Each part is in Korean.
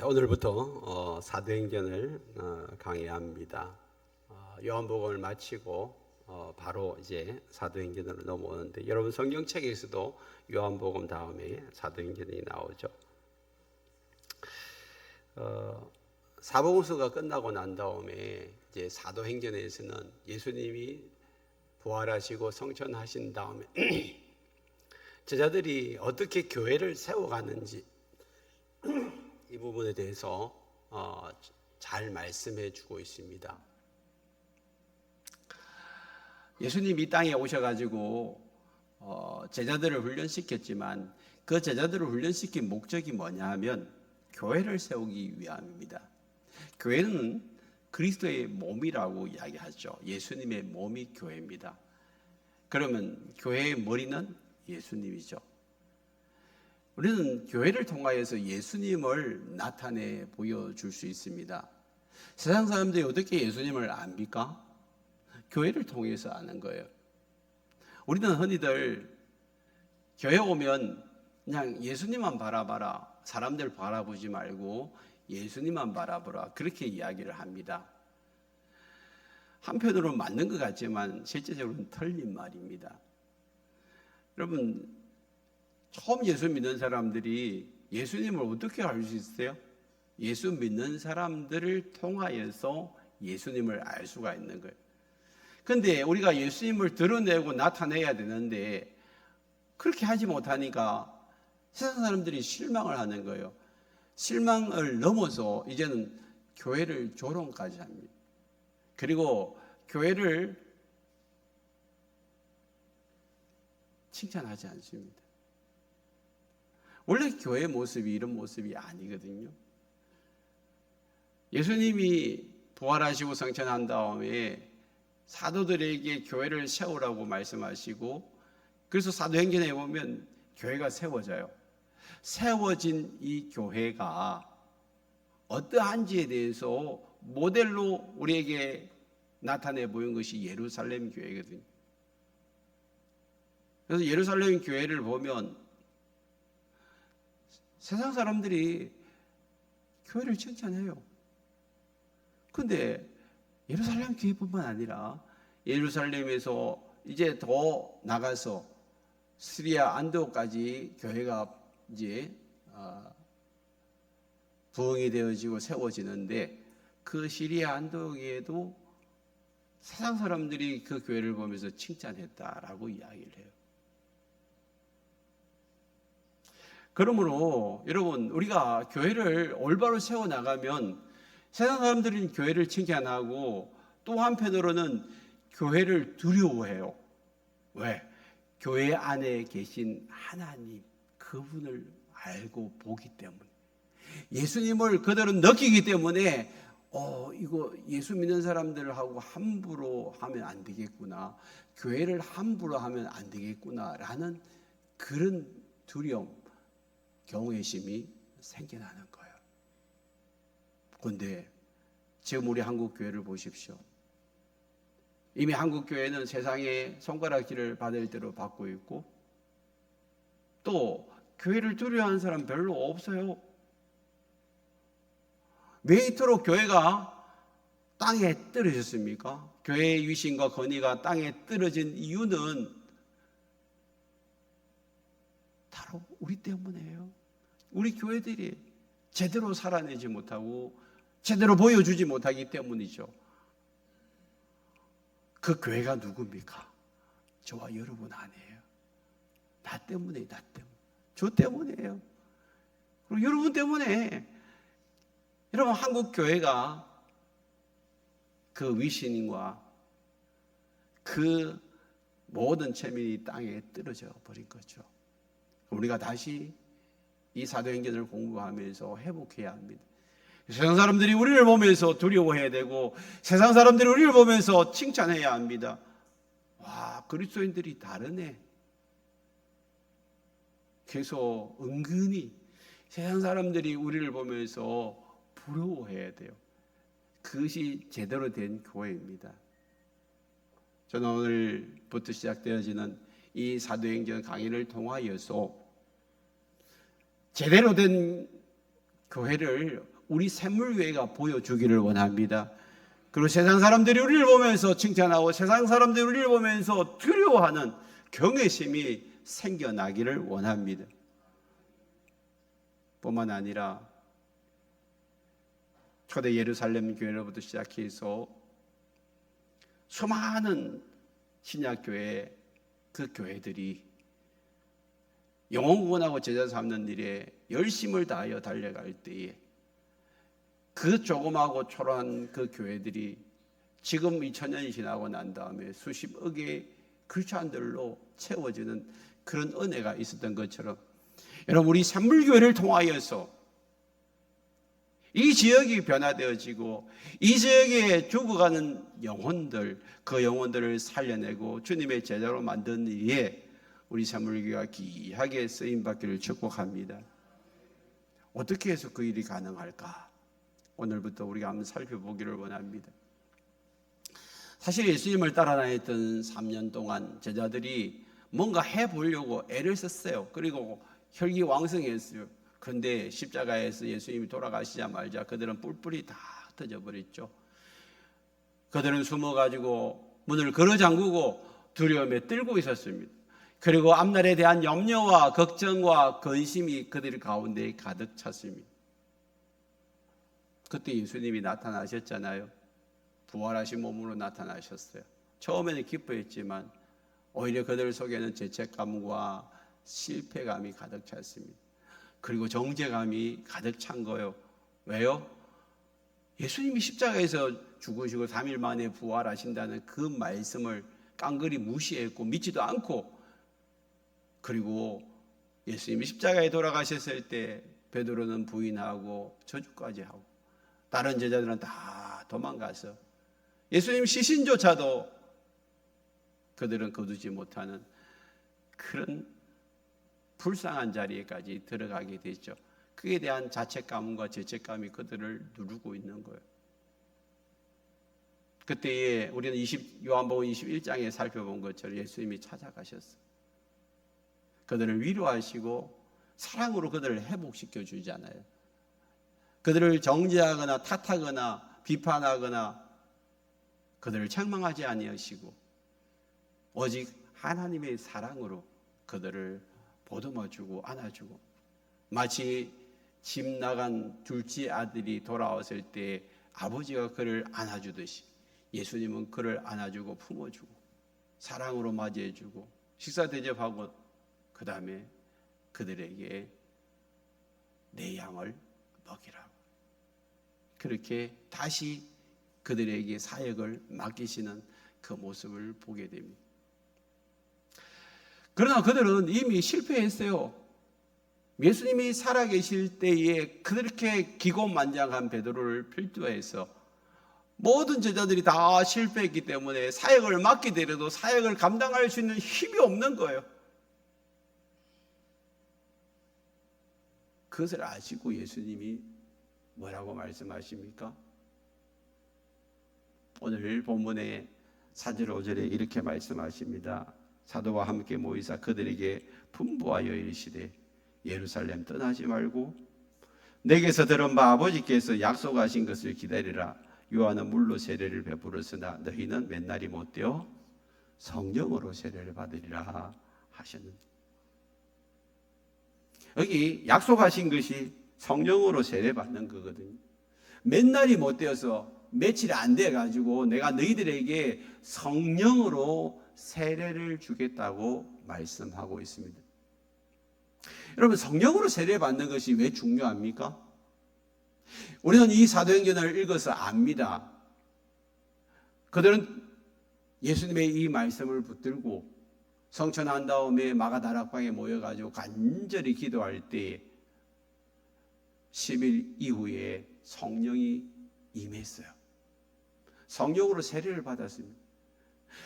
오늘부터 사도행전을 강의합니다. 요한복음을 마치고 바로 이제 사도행전으로 넘어오는데, 여러분 성경책에서도 요한복음 다음에 사도행전이 나오죠. 사복음서가 끝나고 난 다음에 이제 사도행전에서는 예수님이 부활하시고 성천하신 다음에 제자들이 어떻게 교회를 세워가는지 이 부분에 대해서 잘 말씀해 주고 있습니다. 예수님이 이 땅에 오셔가지고 제자들을 훈련시켰지만 그 제자들을 훈련시킨 목적이 뭐냐 하면 교회를 세우기 위함입니다. 교회는 그리스도의 몸이라고 이야기하죠. 예수님의 몸이 교회입니다. 그러면 교회의 머리는 예수님이죠. 우리는 교회를 통하여서 예수님을 나타내 보여줄 수 있습니다. 세상 사람들이 어떻게 예수님을 압니까? 교회를 통해서 아는 거예요. 우리는 흔히들 교회 오면 그냥 예수님만 바라봐라, 사람들 바라보지 말고 예수님만 바라보라, 그렇게 이야기를 합니다. 한편으로는 맞는 것 같지만 실제적으로는 틀린 말입니다. 여러분, 처음 예수 믿는 사람들이 예수님을 어떻게 알 수 있어요? 예수 믿는 사람들을 통하여서 예수님을 알 수가 있는 거예요. 그런데 우리가 예수님을 드러내고 나타내야 되는데 그렇게 하지 못하니까 세상 사람들이 실망을 하는 거예요. 실망을 넘어서 이제는 교회를 조롱까지 합니다. 그리고 교회를 칭찬하지 않습니다. 원래 교회의 모습이 이런 모습이 아니거든요. 예수님이 부활하시고 성천한 다음에 사도들에게 교회를 세우라고 말씀하시고, 그래서 사도행전에 보면 교회가 세워져요. 세워진 이 교회가 어떠한지에 대해서 모델로 우리에게 나타내 보인 것이 예루살렘 교회거든요. 그래서 예루살렘 교회를 보면 세상 사람들이 교회를 칭찬해요. 그런데 예루살렘 교회뿐만 아니라 예루살렘에서 이제 더 나가서 시리아 안디옥까지 교회가 이제 부흥이 되어지고 세워지는데, 그 시리아 안디옥에도 세상 사람들이 그 교회를 보면서 칭찬했다라고 이야기를 해요. 그러므로 여러분, 우리가 교회를 올바로 세워나가면 세상 사람들은 교회를 칭찬하고 또 한편으로는 교회를 두려워해요. 왜? 교회 안에 계신 하나님, 그분을 알고 보기 때문에, 예수님을 그들은 느끼기 때문에 이거 예수 믿는 사람들하고 함부로 하면 안 되겠구나, 교회를 함부로 하면 안 되겠구나라는 그런 두려움, 경외심이 생겨나는 거예요. 그런데 지금 우리 한국 교회를 보십시오. 이미 한국 교회는 세상에 손가락질을 받을 대로 받고 있고, 또 교회를 두려워하는 사람 별로 없어요. 왜 이토록 교회가 땅에 떨어졌습니까? 교회의 위신과 권위가 땅에 떨어진 이유는 바로 우리 때문이에요. 우리 교회들이 제대로 살아내지 못하고 제대로 보여주지 못하기 때문이죠. 그 교회가 누굽니까? 저와 여러분 아니에요. 나 때문에, 나 때문에. 저 때문이에요. 그리고 여러분 때문에. 여러분, 한국 교회가 그 위신과 그 모든 체면이 땅에 떨어져 버린 거죠. 우리가 다시 이 사도행전을 공부하면서 회복해야 합니다. 세상 사람들이 우리를 보면서 두려워해야 되고, 세상 사람들이 우리를 보면서 칭찬해야 합니다. 와, 그리스도인들이 다르네. 그래서 은근히 세상 사람들이 우리를 보면서 부러워해야 돼요. 그것이 제대로 된 교회입니다. 저는 오늘부터 시작되어지는 이 사도행전 강의를 통하여서 제대로 된 교회를 우리 샘물교회가 보여주기를 원합니다. 그리고 세상 사람들이 우리를 보면서 칭찬하고 세상 사람들이 우리를 보면서 두려워하는 경외심이 생겨나기를 원합니다. 뿐만 아니라 초대 예루살렘 교회로부터 시작해서 수많은 신약교회 그 교회들이 영혼 구원하고 제자 삼는 일에 열심을 다하여 달려갈 때에 그 조그마하고 초라한 그 교회들이 지금 2000년이 지나고 난 다음에 수십억의 크리스찬들로 채워지는 그런 은혜가 있었던 것처럼 여러분 우리 샘물교회를 통하여서 이 지역이 변화되어지고 이 지역에 죽어가는 영혼들, 그 영혼들을 살려내고 주님의 제자로 만드는 일에 우리 샘물교회가 귀하게 쓰임받기를 축복합니다. 어떻게 해서 그 일이 가능할까? 오늘부터 우리가 한번 살펴보기를 원합니다. 사실 예수님을 따라 다녔던 3년 동안 제자들이 뭔가 해보려고 애를 썼어요. 그리고 혈기왕성했어요. 그런데 십자가에서 예수님이 돌아가시자마자 그들은 뿔뿔이 다 터져버렸죠. 그들은 숨어가지고 문을 걸어 잠그고 두려움에 떨고 있었습니다. 그리고 앞날에 대한 염려와 걱정과 근심이 그들 가운데 가득 찼습니다. 그때 예수님이 나타나셨잖아요. 부활하신 몸으로 나타나셨어요. 처음에는 기뻐했지만 오히려 그들 속에는 죄책감과 실패감이 가득 찼습니다. 그리고 정죄감이 가득 찬 거예요. 왜요? 예수님이 십자가에서 죽으시고 3일 만에 부활하신다는 그 말씀을 깡그리 무시했고 믿지도 않고, 그리고 예수님이 십자가에 돌아가셨을 때 베드로는 부인하고 저주까지 하고 다른 제자들은 다 도망가서 예수님 시신조차도 그들은 거두지 못하는 그런 불쌍한 자리에까지 들어가게 됐죠. 그에 대한 자책감과 죄책감이 그들을 누르고 있는 거예요. 그때에 우리는 요한복음 21장에 살펴본 것처럼 예수님이 찾아가셨어요. 그들을 위로하시고 사랑으로 그들을 회복시켜 주잖아요. 그들을 정죄하거나 탓하거나 비판하거나 그들을 책망하지 아니하시고 오직 하나님의 사랑으로 그들을 보듬어주고 안아주고, 마치 집 나간 둘째 아들이 돌아왔을 때 아버지가 그를 안아주듯이 예수님은 그를 안아주고 품어주고 사랑으로 맞이해주고 식사 대접하고 그 다음에 그들에게 내 양을 먹이라고 그렇게 다시 그들에게 사역을 맡기시는 그 모습을 보게 됩니다. 그러나 그들은 이미 실패했어요. 예수님이 살아계실 때에 그렇게 기고만장한 베드로를 필두해서 모든 제자들이 다 실패했기 때문에 사역을 맡게 되려도 사역을 감당할 수 있는 힘이 없는 거예요. 그것을 아시고 예수님이 뭐라고 말씀하십니까? 오늘 본문의 4절 5절에 이렇게 말씀하십니다. 사도와 함께 모이사 그들에게 분부하여 이르시되 예루살렘 떠나지 말고 내게서 들은 바 아버지께서 약속하신 것을 기다리라. 요한은 물로 세례를 베풀었으나 너희는 맨날이 못되어 성령으로 세례를 받으리라 하셨는데, 여기 약속하신 것이 성령으로 세례 받는 거거든요. 맨날이 못되어서 며칠 안 돼가지고 내가 너희들에게 성령으로 세례를 주겠다고 말씀하고 있습니다. 여러분, 성령으로 세례 받는 것이 왜 중요합니까? 우리는 이 사도행전을 읽어서 압니다. 그들은 예수님의 이 말씀을 붙들고 성천한 다음에 마가다락방에 모여가지고 간절히 기도할 때 10일 이후에 성령이 임했어요. 성령으로 세례를 받았습니다.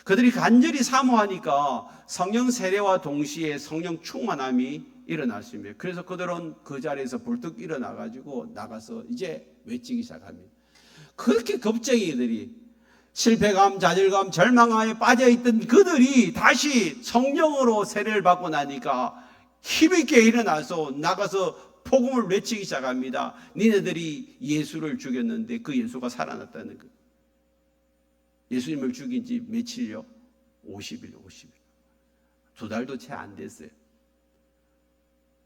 그들이 간절히 사모하니까 성령 세례와 동시에 성령 충만함이 일어났습니다. 그래서 그들은 그 자리에서 벌떡 일어나가지고 나가서 이제 외치기 시작합니다. 그렇게 겁쟁이들이 실패감, 좌절감, 절망함에 빠져있던 그들이 다시 성령으로 세례를 받고 나니까 힘있게 일어나서 나가서 복음을 외치기 시작합니다. 니네들이 예수를 죽였는데 그 예수가 살아났다는 것. 예수님을 죽인 지 며칠요? 50일. 2달도 채 안 됐어요.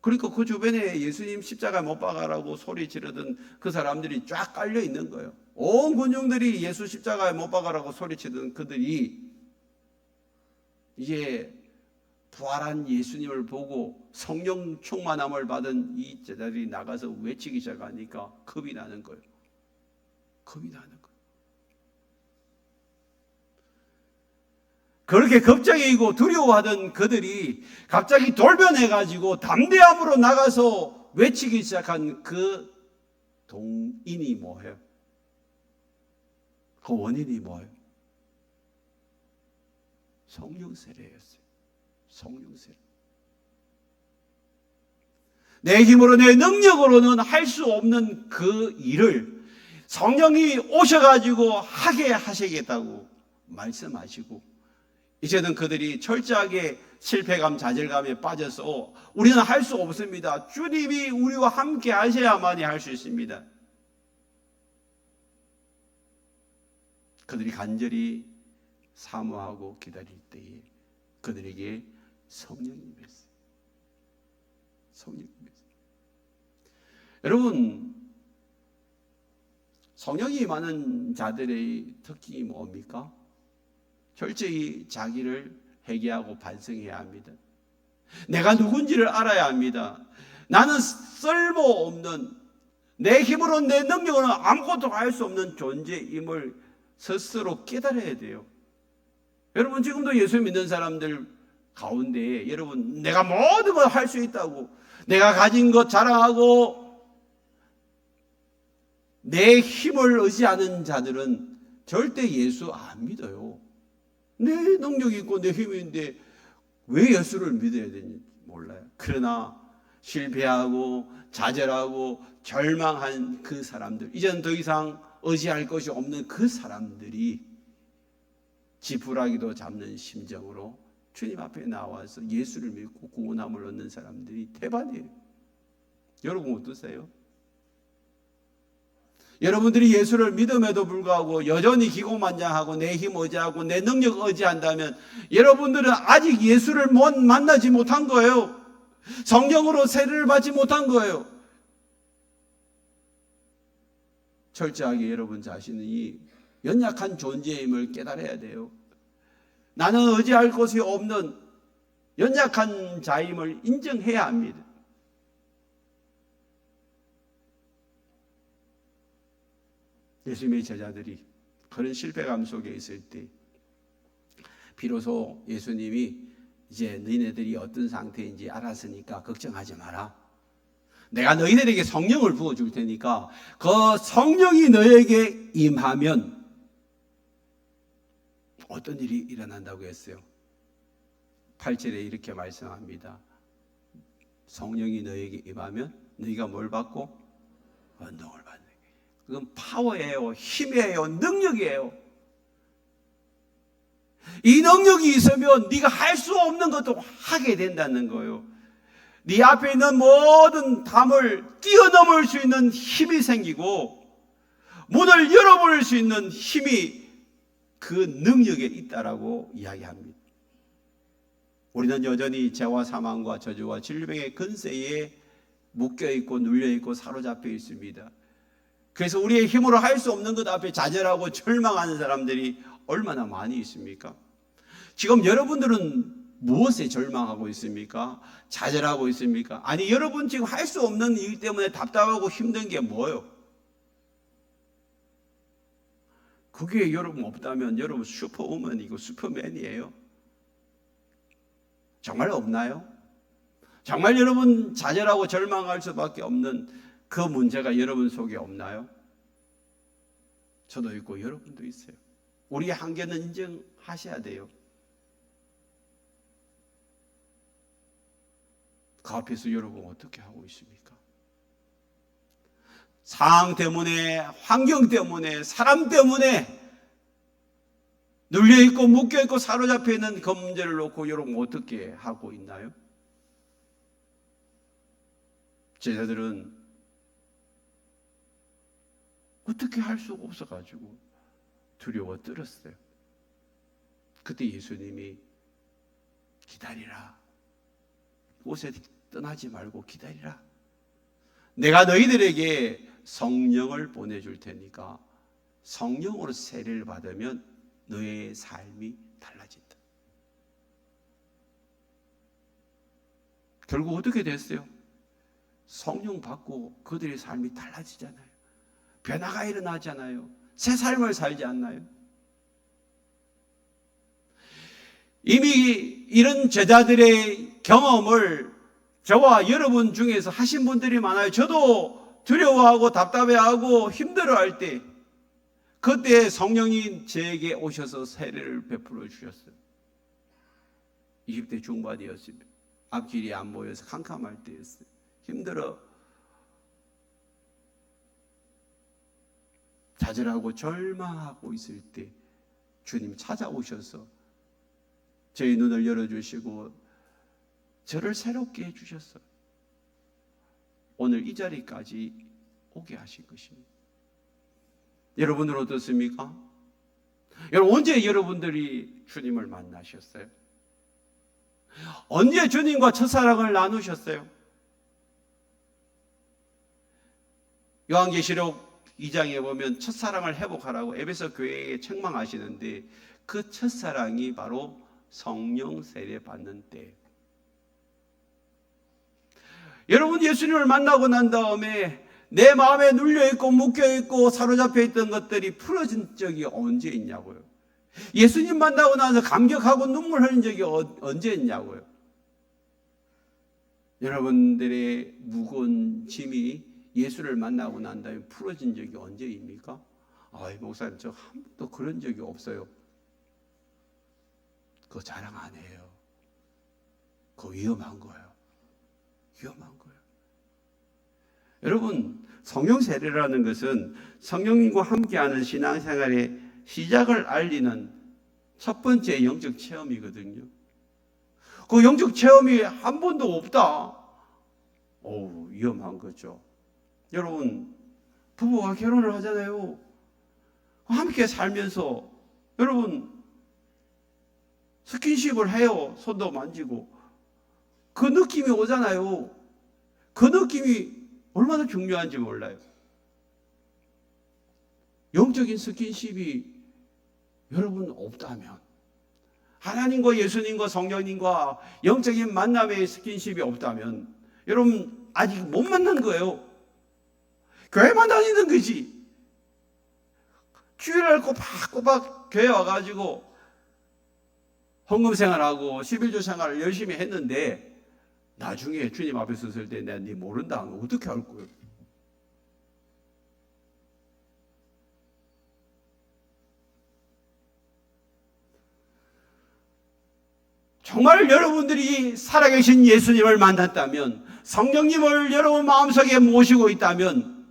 그러니까 그 주변에 예수님 십자가에 못 박아라고 소리 지르던 그 사람들이 쫙 깔려 있는 거예요. 온 군중들이 예수 십자가에 못 박아라고 소리치던 그들이 이제 부활한 예수님을 보고 성령 충만함을 받은 이 제자들이 나가서 외치기 시작하니까 겁이 나는 거예요. 겁이 나는 거예요. 그렇게 걱정이고 두려워하던 그들이 갑자기 돌변해가지고 담대함으로 나가서 외치기 시작한 그 동인이 뭐예요? 그 원인이 뭐예요? 성령 세례였어요. 성령 세례. 내 힘으로 내 능력으로는 할 수 없는 그 일을 성령이 오셔가지고 하게 하시겠다고 말씀하시고, 이제는 그들이 철저하게 실패감, 좌절감에 빠져서 우리는 할 수 없습니다. 주님이 우리와 함께 하셔야만이 할 수 있습니다. 그들이 간절히 사모하고 기다릴 때에 그들에게 성령이 임했어요. 성령이 임했어요. 여러분, 성령이 임하는 자들의 특징이 뭡니까? 철저히 자기를 회개하고 반성해야 합니다. 내가 누군지를 알아야 합니다. 나는 쓸모없는, 내 힘으로 내 능력으로는 아무것도 할 수 없는 존재임을 스스로 깨달아야 돼요. 여러분, 지금도 예수 믿는 사람들 가운데 여러분, 내가 모든 걸 할 수 있다고, 내가 가진 것 자랑하고 내 힘을 의지하는 자들은 절대 예수 안 믿어요. 내 능력이 있고 내 힘이 있는데 왜 예수를 믿어야 되는지 몰라요. 그러나 실패하고 좌절하고 절망한 그 사람들, 이제는 더 이상 의지할 것이 없는 그 사람들이 지푸라기도 잡는 심정으로 주님 앞에 나와서 예수를 믿고 구원함을 얻는 사람들이 대반이에요. 여러분 어떠세요? 여러분들이 예수를 믿음에도 불구하고 여전히 기고만장하고 내 힘 의지하고 내 능력 의지한다면 여러분들은 아직 예수를 만나지 못한 거예요. 성령으로 세례를 받지 못한 거예요. 철저하게 여러분 자신이 연약한 존재임을 깨달아야 돼요. 나는 의지할 곳이 없는 연약한 자임을 인정해야 합니다. 예수님의 제자들이 그런 실패감 속에 있을 때 비로소 예수님이 이제 너희네들이 어떤 상태인지 알았으니까 걱정하지 마라. 내가 너희들에게 성령을 부어줄 테니까 그 성령이 너에게 임하면 어떤 일이 일어난다고 했어요? 8절에 이렇게 말씀합니다. 성령이 너에게 임하면 너희가 뭘 받고? 은총을 받는 거예요. 그건 파워예요. 힘이에요. 능력이에요. 이 능력이 있으면 네가 할 수 없는 것도 하게 된다는 거예요. 네 앞에 있는 모든 담을 뛰어넘을 수 있는 힘이 생기고 문을 열어버릴 수 있는 힘이 그 능력에 있다라고 이야기합니다. 우리는 여전히 죄와 사망과 저주와 질병의 근세에 묶여있고 눌려있고 사로잡혀 있습니다. 그래서 우리의 힘으로 할 수 없는 것 앞에 좌절하고 절망하는 사람들이 얼마나 많이 있습니까? 지금 여러분들은 무엇에 절망하고 있습니까? 좌절하고 있습니까? 아니, 여러분 지금 할 수 없는 일 때문에 답답하고 힘든 게 뭐예요? 그게 여러분 없다면 여러분 슈퍼우먼이고 슈퍼맨이에요. 정말 없나요? 정말 여러분 좌절하고 절망할 수밖에 없는 그 문제가 여러분 속에 없나요? 저도 있고 여러분도 있어요. 우리의 한계는 인정하셔야 돼요. 그 앞에서 여러분 어떻게 하고 있습니까? 상황 때문에, 환경 때문에, 사람 때문에 눌려있고 묶여있고 사로잡혀 있는 그 문제를 놓고 여러분 어떻게 하고 있나요? 제자들은 어떻게 할 수가 없어가지고 두려워 떨었어요. 그때 예수님이 기다리라. 곳에 떠나지 말고 기다리라. 내가 너희들에게 성령을 보내줄 테니까 성령으로 세례를 받으면 너의 삶이 달라진다. 결국 어떻게 됐어요? 성령 받고 그들의 삶이 달라지잖아요. 변화가 일어나잖아요. 새 삶을 살지 않나요? 이미 이런 제자들의 경험을 저와 여러분 중에서 하신 분들이 많아요. 저도 두려워하고 답답해하고 힘들어할 때 그때 성령이 제게 오셔서 세례를 베풀어 주셨어요. 20대 중반이었습니다. 앞길이 안 보여서 캄캄할 때였어요. 힘들어 좌절하고 절망하고 있을 때 주님 찾아오셔서 저희 눈을 열어주시고 저를 새롭게 해주셨어요. 오늘 이 자리까지 오게 하신 것입니다. 여러분은 어떻습니까? 여러분, 언제 여러분들이 주님을 만나셨어요? 언제 주님과 첫사랑을 나누셨어요? 요한계시록 2장에 보면 첫사랑을 회복하라고 에베소 교회에 책망하시는데 그 첫사랑이 바로 성령 세례 받는 때. 여러분, 예수님을 만나고 난 다음에 내 마음에 눌려있고 묶여있고 사로잡혀 있던 것들이 풀어진 적이 언제 있냐고요. 예수님 만나고 나서 감격하고 눈물 흘린 적이 언제 있냐고요. 여러분들의 무거운 짐이 예수를 만나고 난 다음에 풀어진 적이 언제입니까? 목사님, 저 한 번도 그런 적이 없어요. 그거 자랑 안 해요. 그거 위험한 거예요. 위험한 거예요. 여러분, 성령 세례라는 것은 성령님과 함께하는 신앙생활의 시작을 알리는 첫 번째 영적 체험이거든요. 그 영적 체험이 한 번도 없다. 위험한 거죠. 여러분, 부부가 결혼을 하잖아요. 함께 살면서 여러분 스킨십을 해요. 손도 만지고. 그 느낌이 오잖아요. 그 느낌이 얼마나 중요한지 몰라요. 영적인 스킨십이 여러분 없다면, 하나님과 예수님과 성령님과 영적인 만남의 스킨십이 없다면 여러분 아직 못 만난 거예요. 교회만 다니는 거지. 주일날 꼬박꼬박 교회 와가지고 헌금 생활하고 11조 생활을 열심히 했는데 나중에 주님 앞에 섰을 때 내가 네 모른다 하면 어떻게 할 거예요? 정말 여러분들이 살아계신 예수님을 만났다면, 성령님을 여러분 마음속에 모시고 있다면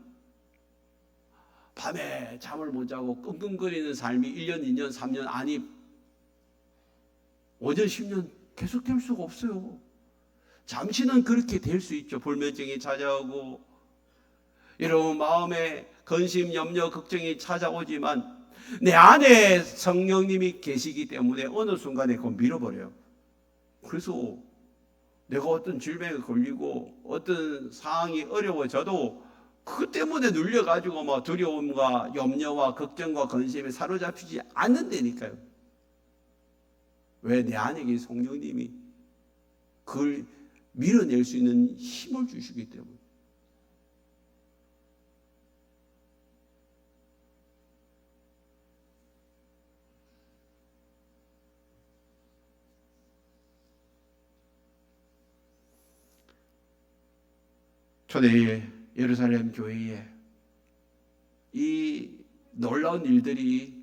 밤에 잠을 못 자고 끙끙거리는 삶이 1년, 2년, 3년, 아니 5년, 10년 계속될 수가 없어요. 잠시는 그렇게 될 수 있죠. 불면증이 찾아오고 여러분 마음에 근심, 염려, 걱정이 찾아오지만 내 안에 성령님이 계시기 때문에 어느 순간에 그걸 밀어버려요. 그래서 내가 어떤 질병에 걸리고 어떤 상황이 어려워져도 그것 때문에 눌려가지고 막 두려움과 염려와 걱정과 근심에 사로잡히지 않는다니까요. 왜? 내 안에 계신 성령님이 그걸 밀어낼 수 있는 힘을 주시기 때문에. 초대 예루살렘 교회에 이 놀라운 일들이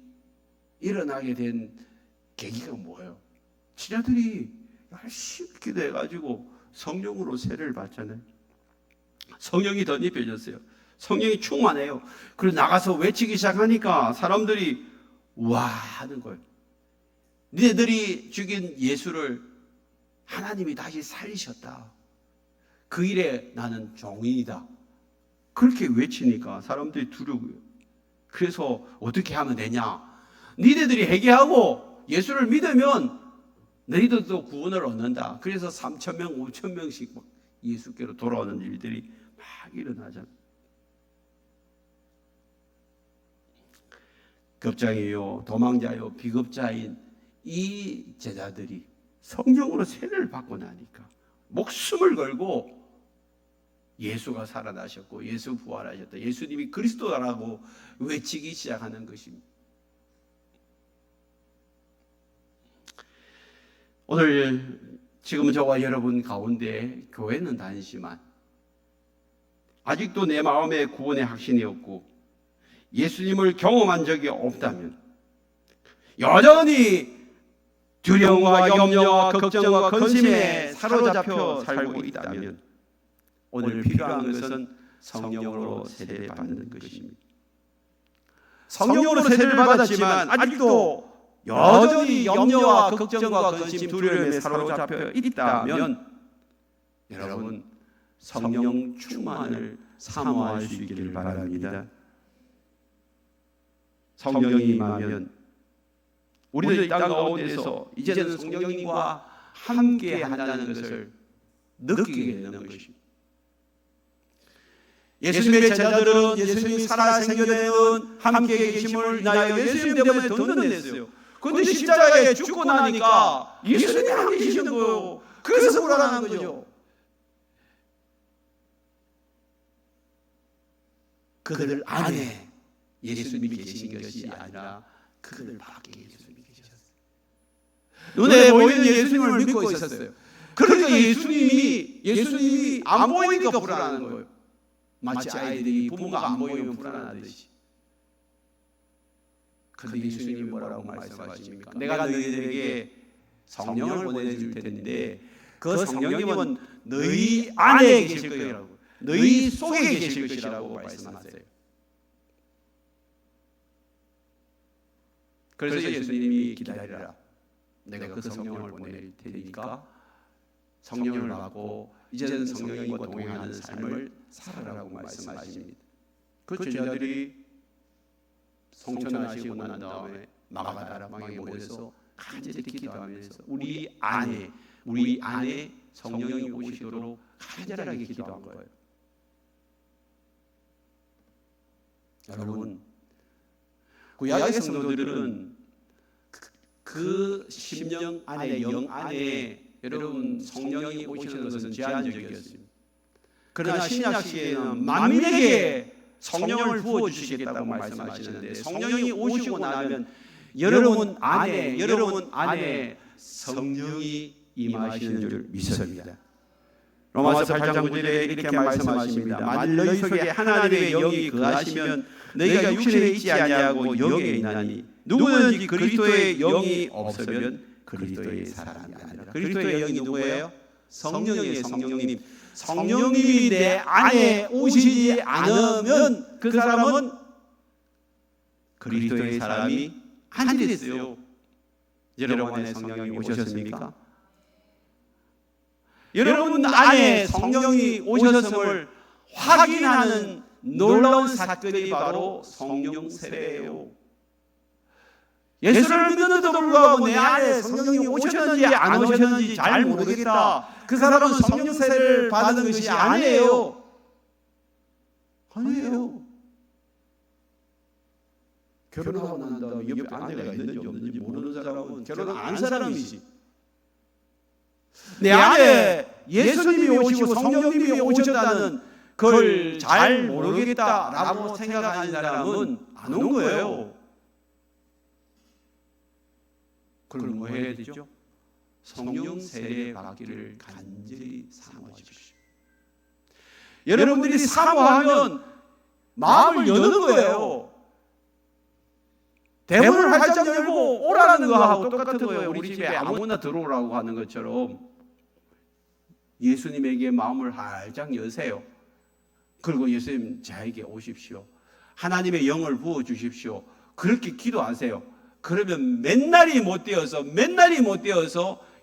일어나게 된 계기가 뭐예요? 지자들이 열심히 기도해가지고 성령으로 세례를 받잖아요. 성령이 덧입혀졌어요. 성령이 충만해요. 그리고 나가서 외치기 시작하니까 사람들이 와 하는 거예요. 니네들이 죽인 예수를 하나님이 다시 살리셨다. 그 일에 나는 종이다. 그렇게 외치니까 사람들이 두려워요. 그래서 어떻게 하면 되냐? 니네들이 회개하고 예수를 믿으면 너희들도 구원을 얻는다. 그래서 3,000명, 5,000명씩 막 예수께로 돌아오는 일들이 막 일어나잖아요. 급장이요, 도망자요, 비급자인 이 제자들이 성령으로 세례를 받고 나니까 목숨을 걸고 예수가 살아나셨고 예수 부활하셨다, 예수님이 그리스도라고 외치기 시작하는 것입니다. 오늘 지금 저와 여러분 가운데 교회는 다니지만 아직도 내 마음에 구원의 확신이 없고 예수님을 경험한 적이 없다면, 여전히 두려움과 염려와 걱정과 근심에 사로잡혀 살고 있다면 오늘 필요한 것은 성령으로 세례받는 것입니다. 성령으로 세례를 받았지만 아직도 여전히 염려와 걱정과 근심, 두려움에 사로잡혀 있다면 여러분 성령 충만을 사모할 수 있기를 바랍니다. 성령이 임하면 우리는 이 땅 가운데서 이제는 성령님과 함께 한다는 것을 느끼게 되는 것입니다. 예수님의 제자들은 예수님이 살아 생겨내는 함께 계심을 인하여 예수님 때문에 든든했어요. 그런데 십자가에 죽고 나니까 예수님이 안 계시는 거예요. 그래서 불안한 거죠. 그들 안에 예수님이 계신 것이 아니라 그들 밖에 예수님이 계셨어요. 눈에 보이는 예수님을 믿고 있었어요. 그러니까 예수님이 안 보이니까 불안한 거예요. 마치 아이들이 부모가 안 보이면 불안하듯이. 그런데 예수님이 뭐라고 말씀하십니까? 내가 너희들에게 성령을 보내줄 텐데 그 성령님은 너희 안에 계실 거라고, 너희 속에 계실 것이라고 말씀하세요. 그래서 예수님이 기다리라, 내가 그 성령을 보낼 테니까 성령을 받고 이제는 성령님과 동행하는 삶을 살아라고 말씀하십니다. 그 제자들이 성천하시고 난 다음에 마가다라방에 모여서 간절히 기도하면서 우리 안에 성령이 오시도록 간절하게 기도한 거예요. 여러분, 구약의 성도들은 그 심령 안에, 영 안에 여러분 성령이 오시는 것은 제한적이었습니다. 그러나 신약 시대에는 만민에게 성령을 부어주시겠다고 말씀하시는데, 성령이 오시고 나면 여러분 안에 성령이 임하시는 줄 믿습니다. 로마서 8장 9절에 이렇게 말씀하십니다. 만일 너희 속에 하나님의 영이 거하시면 너희가 육신에 있지 아니하고 영에 있나니, 누구든지 그리스도의 영이 없으면 그리스도의 사람이 아니라. 그리스도의 영이 누구예요? 성령이에요. 성령님. 성령님이 내 안에 오시지 않으면 그 사람은 그리스도의 사람이 아니랬어요. 여러분 안에 성령이 오셨습니까? 여러분 안에 성령이 오셨음을 확인하는 놀라운 사건이 바로 성령 세례예요. 예수를 믿는데도 불구하고 내 안에 성령이 오셨는지 안 오셨는지 잘 모르겠다, 그 사람은 성령 세례를 받은 것이 아니에요. 아니에요. 결혼하고 난 다음에 옆에 아내가 있는지 없는지 모르는 사람은 결혼 안 한 사람이지. 내 안에 예수님이 오시고 성령님이 오셨다는 그걸 잘 모르겠다라고 생각하는 사람은 안 온 거예요. 그럼 뭐 해야 되죠? 성령 세례 받기를 간절히 사모하십시오. 여러분들이 사모하면 마음을 여는 거예요. 대문을 활짝 열고 오라는 거하고 똑같은 거예요. 우리 집에 아무나 들어오라고 하는 것처럼 예수님에게 마음을 활짝 여세요. 그리고 예수님 저에게 오십시오. 하나님의 영을 부어주십시오. 그렇게 기도하세요. 그러면 맨날이 못 되어서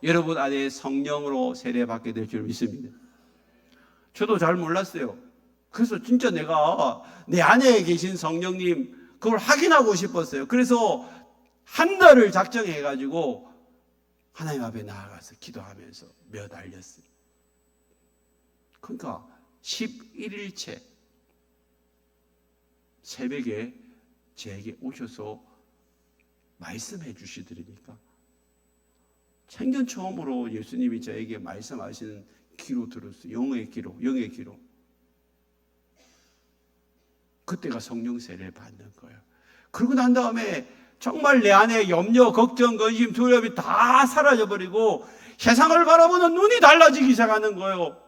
여러분 안에 성령으로 세례받게 될 줄 믿습니다. 저도 잘 몰랐어요. 그래서 진짜 내가 내 안에 계신 성령님 그걸 확인하고 싶었어요. 그래서 한 달을 작정해가지고 하나님 앞에 나아가서 기도하면서 몇 알렸어요. 그러니까 11일째 새벽에 제게 오셔서 말씀해 주시더니까 생전 처음으로 예수님이 저에게 말씀하시는 기로 들었어요. 영의 기로. 그때가 성령 세례를 받는 거예요. 그러고 난 다음에 정말 내 안에 염려, 걱정, 근심, 두려움이 다 사라져버리고 세상을 바라보는 눈이 달라지기 시작하는 거예요.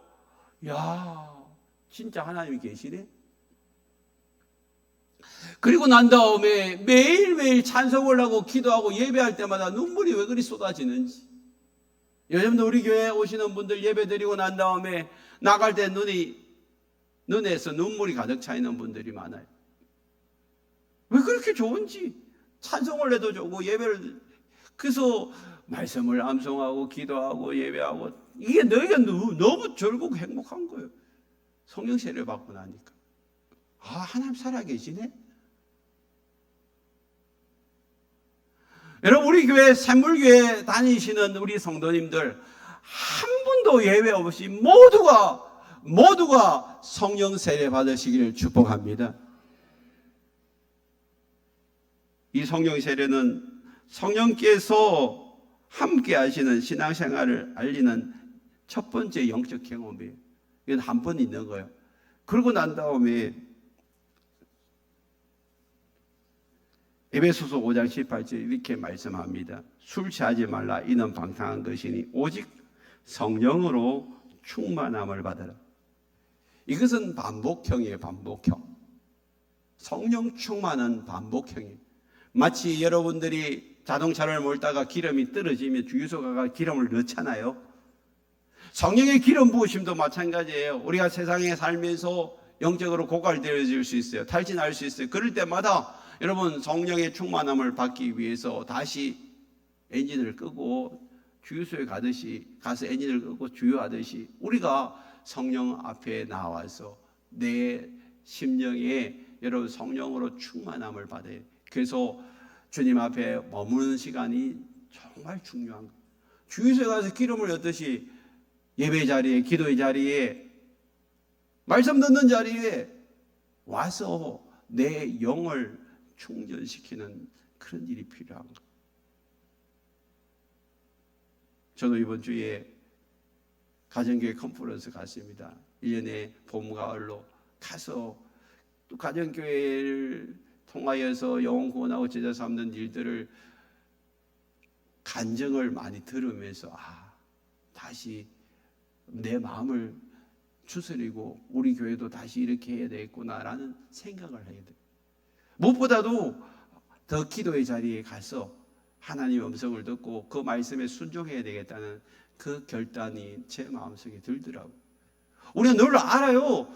야, 진짜 하나님이 계시네? 그리고 난 다음에 매일매일 찬송을 하고 기도하고 예배할 때마다 눈물이 왜 그리 쏟아지는지. 요즘도 우리 교회에 오시는 분들 예배 드리고 난 다음에 나갈 때 눈에서 눈물이 가득 차 있는 분들이 많아요. 왜 그렇게 좋은지. 찬송을 해도 좋고 예배를, 그래서 말씀을 암송하고 기도하고 예배하고 이게 너희가 너무 즐겁고 행복한 거예요. 성령 세례를 받고 나니까. 아, 하나님 살아계시네? 여러분, 우리 교회 샘물교회 다니시는 우리 성도님들 한 분도 예외 없이 모두가 성령 세례 받으시기를 축복합니다. 이 성령 세례는 성령께서 함께 하시는 신앙생활을 알리는 첫 번째 영적 경험이에요. 이건 한 번 있는 거예요. 그러고 난 다음에 에베소서 5장 18절 이렇게 말씀합니다. 술 취하지 말라. 이는 방탕한 것이니 오직 성령으로 충만함을 받으라. 이것은 반복형이에요. 반복형. 성령 충만은 반복형이에요. 마치 여러분들이 자동차를 몰다가 기름이 떨어지면 주유소가 기름을 넣잖아요. 성령의 기름 부으심도 마찬가지예요. 우리가 세상에 살면서 영적으로 고갈되어질 수 있어요. 탈진할 수 있어요. 그럴 때마다 여러분 성령의 충만함을 받기 위해서 다시 엔진을 끄고 주유소에 가서 엔진을 끄고 주유하듯이 우리가 성령 앞에 나와서 내 심령에 여러분 성령으로 충만함을 받아요. 그래서 주님 앞에 머무는 시간이 정말 중요한 거예요. 주유소에 가서 기름을 넣듯이 예배 자리에, 기도의 자리에, 말씀 듣는 자리에 와서 내 영을 충전시키는 그런 일이 필요한 거예요. 저도 이번 주에 가정교회 컨퍼런스 갔습니다. 1년에 봄, 가을로 가서 또 가정교회를 통하여서 영혼 구원하고 제자 삼는 일들을 간증을 많이 들으면서 다시 내 마음을 추스리고 우리 교회도 다시 이렇게 해야 되겠구나라는 생각을 해야 돼요. 무엇보다도 더 기도의 자리에 가서 하나님의 음성을 듣고 그 말씀에 순종해야 되겠다는 그 결단이 제 마음속에 들더라고요. 우리가 늘 알아요.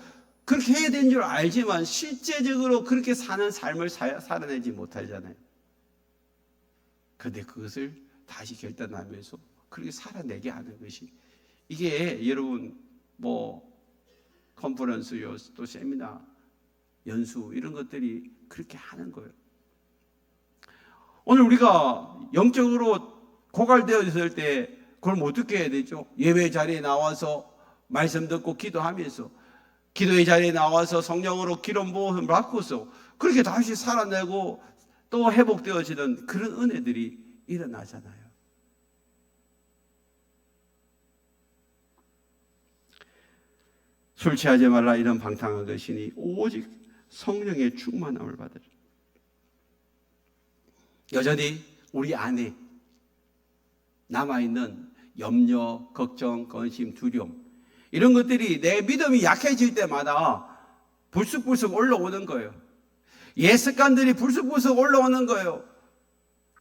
그렇게 해야 되는 줄 알지만 실제적으로 그렇게 사는 삶을 살아내지 못하잖아요. 그런데 그것을 다시 결단하면서 그렇게 살아내게 하는 것이 이게 여러분 컨퍼런스, 또 세미나, 연수 이런 것들이 그렇게 하는 거예요. 오늘 우리가 영적으로 고갈되어 있을 때 그걸 어떻게 해야 되죠? 예배 자리에 나와서 말씀 듣고 기도하면서 기도의 자리에 나와서 성령으로 기름 부음을 받고서 그렇게 다시 살아내고 또 회복되어지는 그런 은혜들이 일어나잖아요. 술 취하지 말라. 이런 방탕한 것이니 오직 성령의 충만함을 받으라. 여전히 우리 안에 남아있는 염려, 걱정, 근심, 두려움 이런 것들이 내 믿음이 약해질 때마다 불쑥불쑥 올라오는 거예요. 옛 습관들이 불쑥불쑥 올라오는 거예요.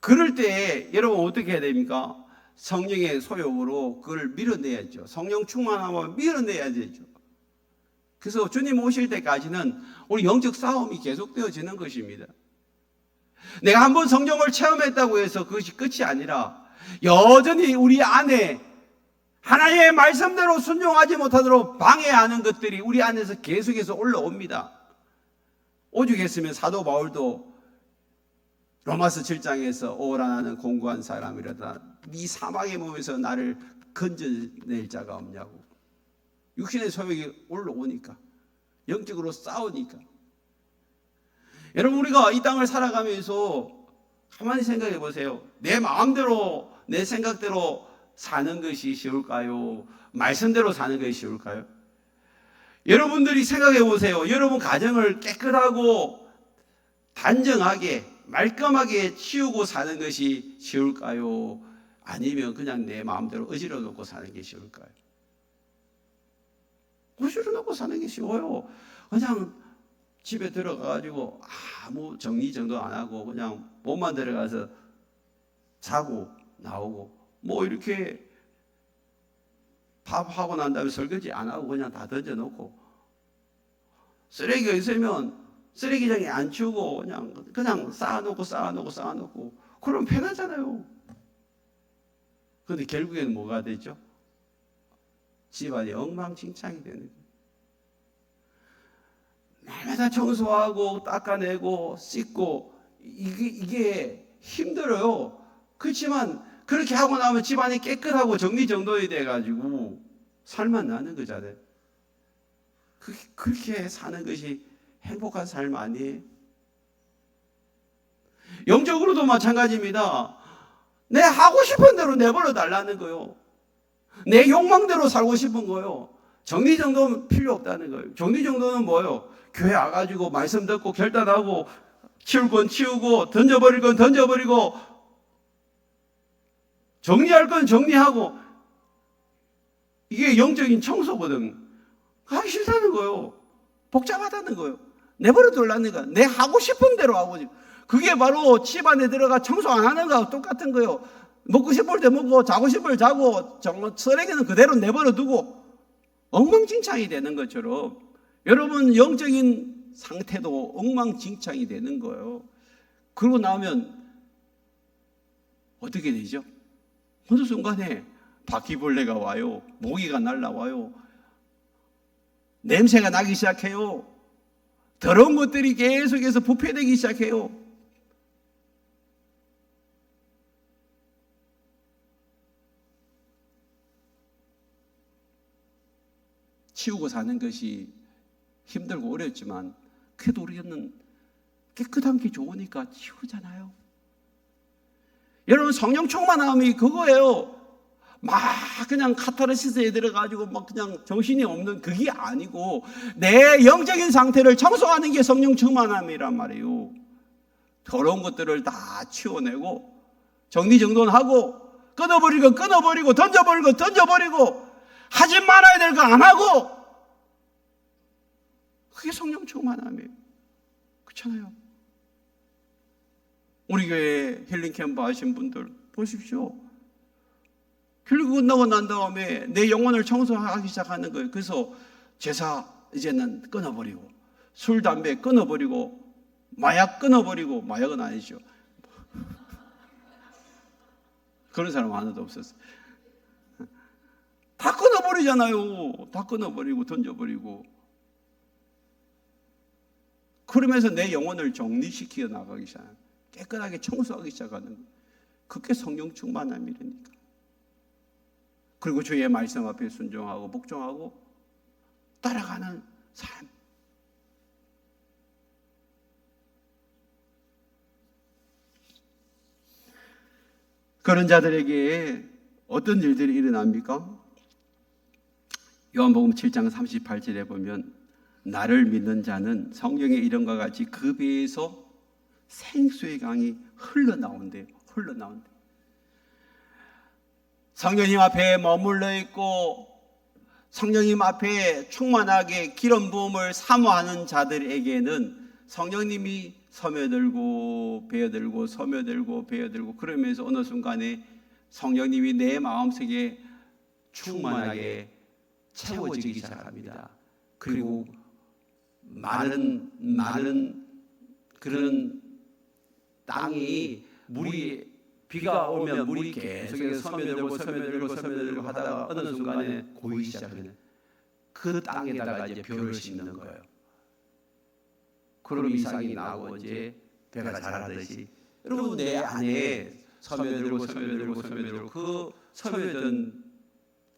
그럴 때 여러분 어떻게 해야 됩니까? 성령의 소욕으로 그걸 밀어내야죠. 성령 충만함을 밀어내야 되죠. 그래서 주님 오실 때까지는 우리 영적 싸움이 계속되어지는 것입니다. 내가 한번 성령을 체험했다고 해서 그것이 끝이 아니라 여전히 우리 안에 하나님의 말씀대로 순종하지 못하도록 방해하는 것들이 우리 안에서 계속해서 올라옵니다. 오죽했으면 사도 바울도 로마서 7장에서 오라 나는 공고한 사람이라다 네 사망의 몸에서 나를 건져낼 자가 없냐고. 육신의 소욕이 올라오니까, 영적으로 싸우니까. 여러분, 우리가 이 땅을 살아가면서 가만히 생각해 보세요. 내 마음대로, 내 생각대로 사는 것이 쉬울까요? 말씀대로 사는 것이 쉬울까요? 여러분들이 생각해 보세요. 여러분 가정을 깨끗하고 단정하게 말끔하게 치우고 사는 것이 쉬울까요? 아니면 그냥 내 마음대로 어지러 놓고 사는 게 쉬울까요? 어지러 놓고 사는 게 쉬워요. 그냥 집에 들어가가지고 아무 정리정돈 안 하고 그냥 몸만 들어가서 자고 나오고 뭐 이렇게 밥하고 난 다음에 설거지 안 하고 그냥 다 던져놓고 쓰레기가 있으면 쓰레기장에 안 치우고 그냥 쌓아놓고 그러면 편하잖아요. 그런데 결국에는 뭐가 되죠? 집안이 엉망진창이 되는 거예요. 날마다 청소하고 닦아내고 씻고 이게 힘들어요. 그렇지만 그렇게 하고 나면 집안이 깨끗하고 정리정돈이 돼가지고 살만 나는 거잖아요. 그렇게 사는 것이 행복한 삶 아니에요? 영적으로도 마찬가지입니다. 내 하고 싶은 대로 내버려 달라는 거요. 내 욕망대로 살고 싶은 거요. 정리정돈은 필요 없다는 거예요. 정리정돈은 뭐예요? 교회 와가지고 말씀 듣고 결단하고 치울 건 치우고 던져버릴 건 던져버리고 정리할 건 정리하고 이게 영적인 청소거든. 하기 싫다는 거예요. 복잡하다는 거예요. 내버려 둘라는 거야. 내 하고 싶은 대로 하고. 그게 바로 집안에 들어가 청소 안 하는 거하고 똑같은 거예요. 먹고 싶을 때 먹고 자고 싶을 때 자고 쓰레기는 그대로 내버려 두고 엉망진창이 되는 것처럼 여러분 영적인 상태도 엉망진창이 되는 거예요. 그러고 나면 어떻게 되죠? 어느 순간에 바퀴벌레가 와요. 모기가 날라와요. 냄새가 나기 시작해요. 더러운 것들이 계속해서 부패되기 시작해요. 치우고 사는 것이 힘들고 어렵지만 그래도 우리는 깨끗한 게 좋으니까 치우잖아요. 여러분 성령 충만함이 그거예요. 막 그냥 카타르시스에 들어가지고 막 그냥 정신이 없는 그게 아니고 내 영적인 상태를 청소하는 게 성령 충만함이란 말이에요. 더러운 것들을 다 치워내고 정리정돈하고 끊어버리고 던져버리고 하지 말아야 될 거 안 하고 그게 성령 충만함이에요. 그렇잖아요. 우리 교회 힐링 캠프 하신 분들 보십시오. 결국 끝나고 난 다음에 내 영혼을 청소하기 시작하는 거예요. 그래서 제사 이제는 끊어버리고 술, 담배 끊어버리고 마약 끊어버리고 마약은 아니죠. 그런 사람 하나도 없었어요. 다 끊어버리잖아요. 다 끊어버리고 던져버리고 그러면서 내 영혼을 정리시켜 나가기 시작해요. 깨끗하게 청소하기 시작하는 거예요. 그게 성령 충만함이라니까. 그리고 주의 말씀 앞에 순종하고 복종하고 따라가는 삶. 그런 자들에게 어떤 일들이 일어납니까? 요한복음 7장 38절에 보면 나를 믿는 자는 성경의 이름과 같이 그 배에서 생수의 강이 흘러나온대요. 성령님 앞에 머물러 있고 성령님 앞에 충만하게 기름 부음을 사모하는 자들에게는 성령님이 스며들고 베어들고 그러면서 어느 순간에 성령님이 내 마음속에 충만하게 채워지기 시작합니다. 그리고 많은 그런 땅이 물이 비가 오면 물이 계속해서 스며들고 하다가 어느 순간에 고이기 시작하는 그 땅에다가 이제 벼를 심는 거예요. 그럼 이삭이 나고 이제 배가 자라듯이 여러분 내 안에 스며들고 그 스며든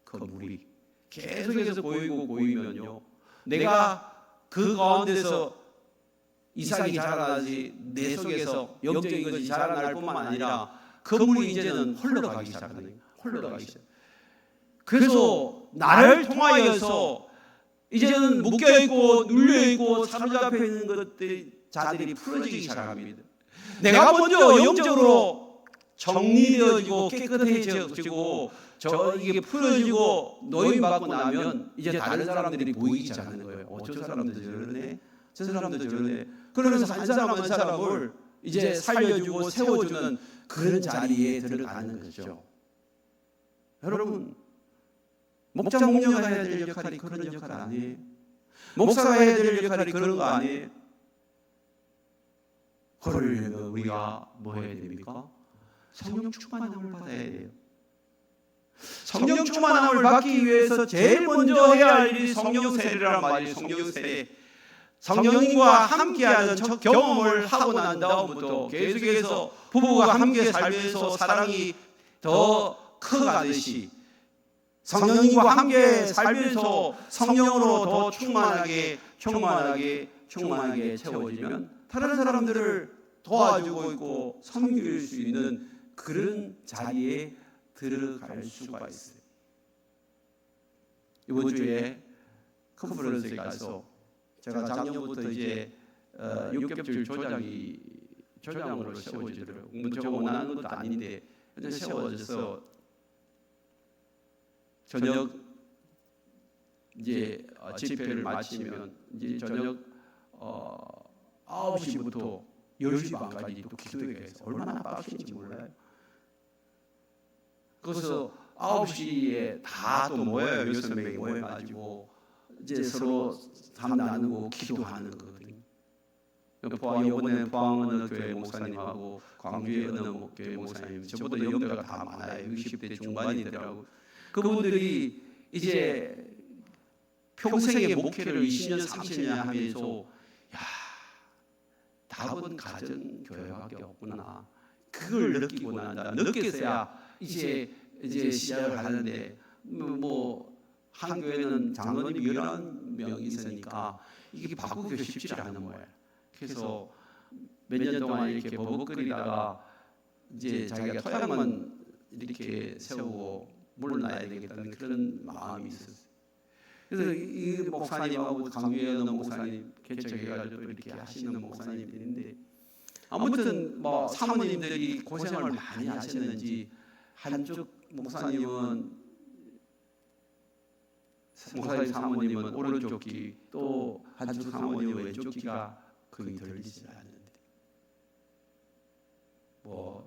그 물이 계속해서 고이면요, 내가 그 가운데서 이삭이 자라나지 내 속에서 영적인 것이 자라날 뿐만 아니라 그 물이 이제는 흘러가기 시작하는 거예요. 흘러가기 시작. 그래서 나를 통하여서 이제는 묶여있고 눌려있고 사로잡혀 있는 것들이 자들이 풀어지기 시작합니다. 내가 먼저 영적으로 정리되어지고 깨끗해지고 이게 풀어지고 노임받고 나면 이제 다른 사람들이 보이기 시작하는 거예요. 저 사람도 저러네, 저 사람도 저러네. 그러면서 한 사람 한 사람을 이제 살려주고 세워주는 그런 자리에 들어가는 거죠. 여러분, 목자 목녀가 해야 될 역할이 그런 역할 아니에요. 목사가 해야 될 역할이 그런 거 아니에요. 그러려면 우리가 뭐 해야 됩니까? 성령 충만함을 받아야 돼요. 성령 충만함을 받기 위해서 제일 먼저 해야 할 일이 성령 세례란 말이에요. 성령 세례. 성령님과 함께하는 첫 경험을 하고 난 다음부터 계속해서 부부가 함께 살면서 사랑이 더 커가듯이 성령님과 함께 살면서 성령으로 더 충만하게 채워지면 다른 사람들을 도와주고 있고 섬길 수 있는 그런 자리에 들어갈 수가 있어요. 이번 주에 컨퍼런스에 가서 제가 작년부터 이제 6겹줄 조장으로 세워지더라고요. 제가 원하는 것도 아닌데 그냥 세워져서 저녁 이제 집회를 마치면 이제 저녁 9시부터 10시 반까지 또 기도회가 있어요. 얼마나 빡신지 몰라요. 그래서 9시에 다 또 모여요. 6명이 모여가지고 이제 서로 담 나누고 기도하는 거거든요. 이번에 포항 어느 교회 목사님하고 광주의 어느 교회 목사님, 저보다 연배가 다 많아요. 60대 중반이더라고요. 그분들이 이제 평생의 목회를 20년, 30년 하면서 답은 가정교회밖에 없구나. 그걸 느끼고 난다. 느꼈어야 이제 시작을 하는데 한 교회는 장로님이 11명이 있으니까 이게 바꾸기가 쉽지 않은 거예요. 그래서 몇 년 동안 이렇게 버벅거리다가 이제 자기가 토양만 이렇게 세우고 물러나야 되겠다는 그런 마음이 있었어요. 그래서 이 목사님하고 강주에 있는 목사님 개척해가지고 이렇게 하시는 목사님들인데 아무튼 사모님들이 고생을 많이 하셨는지 한쪽 목사님 사모님은 오른쪽 귀, 또 한쪽 사모님은 왼쪽 귀가 거의 들리지 않는데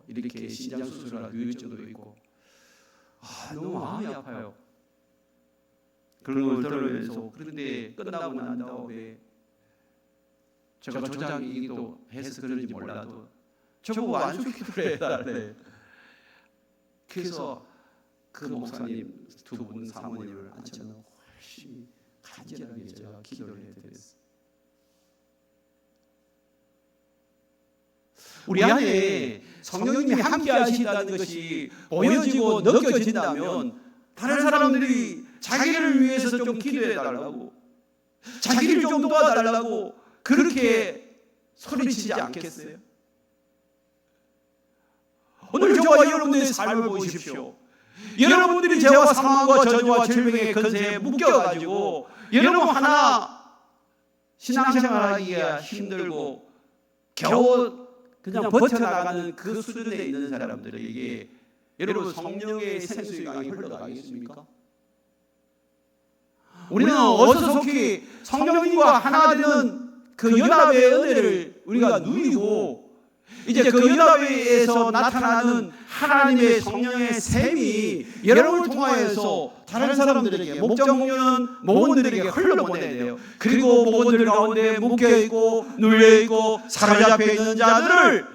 이렇게 신장 수술할 유증도 있고 너무 마음이 아파요. 그런 걸 들으면서. 그런데 끝나고 난 다음에 제가 조장이기도 해서 그런지 몰라도 저보고 안수기도를 해달래. 그래서 그 목사님 두 분 사모님을 앉혀놓고 훨씬 간절하게 제가 기도를 해드렸어요. 우리 안에 성령님이 함께 하신다는 것이 보여지고 느껴진다면 다른 사람들이 자기를 위해서 좀 기도해달라고, 자기를 좀 도와달라고 그렇게 소리치지 않겠어요? 오늘 저와 여러분들의 삶을 보십시오. 여러분들이 죄와 사망과 저주와 질병의 근세에 묶여가지고 여러분 하나 신앙생활하기가 힘들고 겨우 그냥 버텨나가는 그 수준에 있는 사람들에게 여러분 성령의 생수강이 흘러가겠습니까? 우리는 어서 속히 성령님과 하나 되는 그 연합의 은혜를 우리가 누리고 이제 그 연합에서 나타나는 하나님의 성령의 셈이 여러분을 통하여서 다른 사람들에게 목장목련 목원들에게 흘러보내야 돼요. 그리고 목원들 가운데 묶여있고 눌려있고 사로잡혀 있는 자들을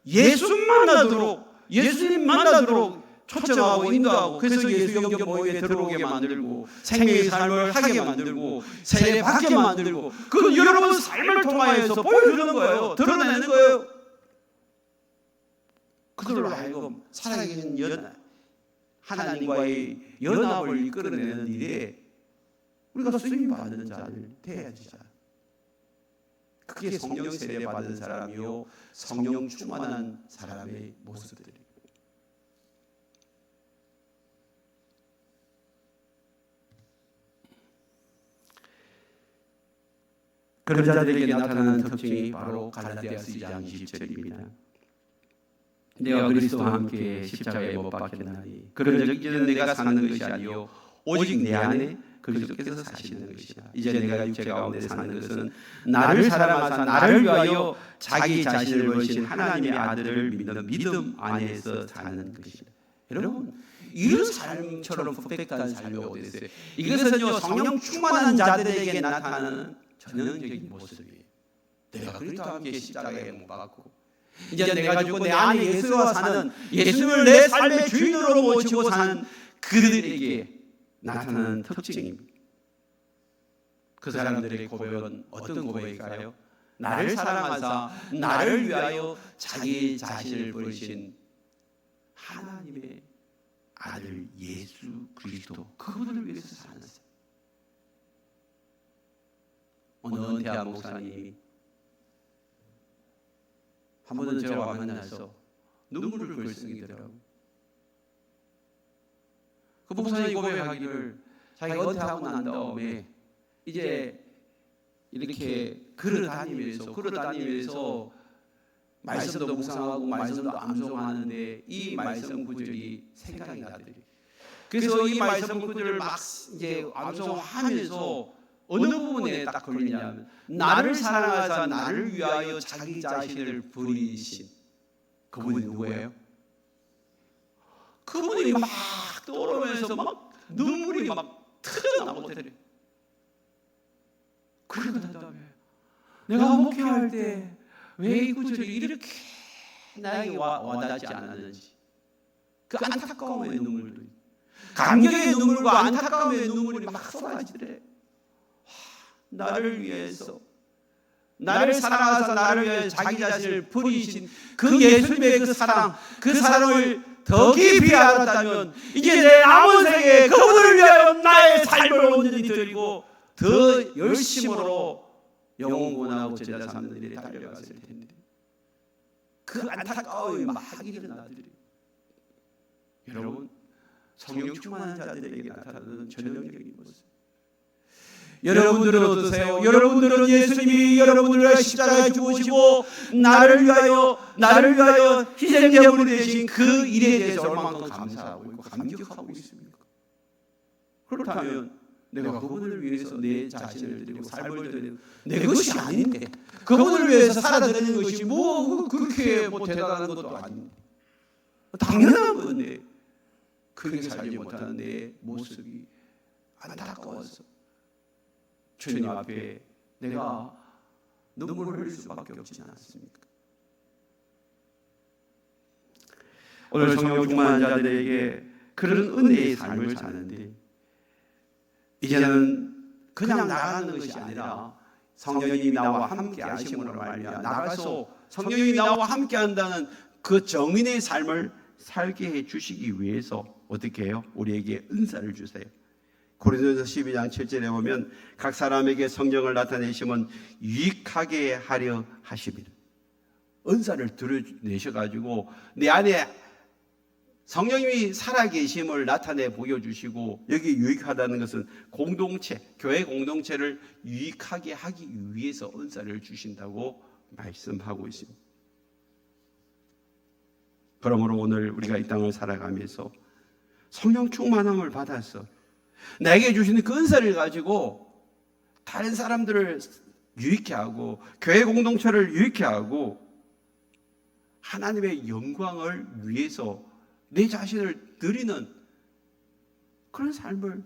예수 만나도록 예수님 만나도록 초청하고 인도하고, 그래서 예수 영접 모임에 들어오게 만들고 생명의 삶을 하게 만들고 세례 받게 만들고, 그건 여러분 삶을 통하여서 보여주는 거예요. 드러내는 거예요. 그들로 하여금 살아계신 하나님과의 연합을 이끌어내는 일에 우리가 쓰임 받는 자를 돼야지. 그게 성령 세례 받은 사람이요 성령 충만한 사람의 모습들이에요. 그런 자들에게 나타나는 특징이 바로 갈라디아서 2장 20절입니다. 내가 그리스도와 함께 십자가에 못 박혔나니 그런 적 이제는 내가 사는 것이 아니요 오직 내 안에 그리스도께서 사시는 것이다. 이제 내가 육체 가운데 사는 것은 나를 사랑하사 나를 위하여 자기 자신을 버리신 하나님의 아들을 믿는 믿음 안에서 사는 것이다. 여러분, 이런 삶처럼 perfect한 삶이 어디 있어요? 이것은요 성령 충만한 자들에게 나타나는 전형적인 모습이에요. 내가 그리스도와 함께 십자가에 못 박고 이제 내가 죽고 내 안에 예수와 사는, 예수를 내 삶의 주인으로 모시고 사는 그들에게 나타나는 특징입니다. 그 사람들의 고백은 어떤 고백일까요? 나를 사랑하사 나를 위하여 자기 자신을 버리신 하나님의 아들 예수 그리스도, 그분을 위해서 사는 사람. 어느 대한 목사님이 한 번은 저와 만나서 눈물을 글썽이더라고요. 그 목사님이 고백하기를 자기가 은퇴하고 난 다음에 이제 이렇게 걸어다니면서 말씀도 묵상하고 말씀도 암송하는데 이 말씀 구절이 생각이 나더래요. 그래서 이 말씀 구절을 막 이제 암송하면서 어느 부분에 딱 걸리냐면, 나를 사랑하사 나를 위하여 자기 자신을 버리신 그분이 누구예요? 그분이 막 떠오르면서 막 눈물이 막 터져나오더래요. 그러고 난 다음에 내가 목회할 때 왜 이 구절이 이렇게 나에게 와닿지 않았는지, 그 안타까움의 눈물도, 감격의 눈물과 안타까움의 눈물이 막 쏟아지더래. 나를 위해서, 나를 사랑하사 나를 위해 자기 자신을 버리신 그 예수님의 그 사랑, 그 사랑을 더 깊이 알았다면 이제 내 남은 생에 그분을 위하여 나의 삶을 온전히 드리고 더 열심으로 영원하고 제자 삼는 일에 달려갔을 텐데, 그 안타까움이 막 일어나더래요. 여러분, 성령 충만한 자들에게 나타나는 전형적인 모습. 여러분들은 어떠세요? 여러분들은 예수님이 여러분을 위해 십자가에 죽으시고 나를 위하여 희생 제물이 되신 그 일에 대해서 얼마나 감사하고 있고 감격하고 있습니까? 그렇다면 내가 그분을 위해서 내 자신을 드리고 삶을 드리고 내 것이 아닌데 그분을 위해서 살아드리는 것이 뭐 그렇게 뭐 대단한 것도 아닌데, 당연한 건데 그렇게 살지 못하는 내 모습이 안타까워서 주님 앞에 내가 눈물을 흘릴 수밖에 없지 않았습니까? 오늘 성령 충만한 자들에게 그런 은혜의 삶을 사는데, 이제는 그냥 나가는 것이 아니라 성령님이 나와 함께 하심으로 말미암아 나가서 성령님이 나와 함께 한다는 그 정인의 삶을 살게 해 주시기 위해서 어떻게 해요? 우리에게 은사를 주세요. 고린도전서 12장 7절에 보면 각 사람에게 성령을 나타내심은 유익하게 하려 하심이라. 은사를 드러내셔가지고 내 안에 성령님이 살아계심을 나타내 보여주시고, 여기 유익하다는 것은 공동체, 교회 공동체를 유익하게 하기 위해서 은사를 주신다고 말씀하고 있습니다. 그러므로 오늘 우리가 이 땅을 살아가면서 성령 충만함을 받아서 내게 주시는 그 은사를 가지고 다른 사람들을 유익케 하고 교회 공동체를 유익케 하고 하나님의 영광을 위해서 내 자신을 드리는 그런 삶을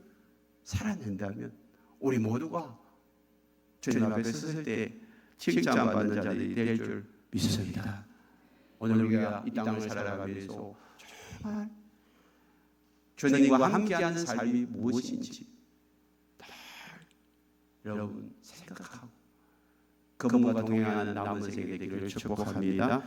살아낸다면 우리 모두가 주님 앞에 섰을 때 칭찬받는 자들이 될 줄 믿습니다. 오늘 우리가 이 땅을 살아가면서 정말 주님과 함께하는 삶이 무엇인지 여러분 생각하고 그분과 동행하는 남은 생애 되기를 축복합니다.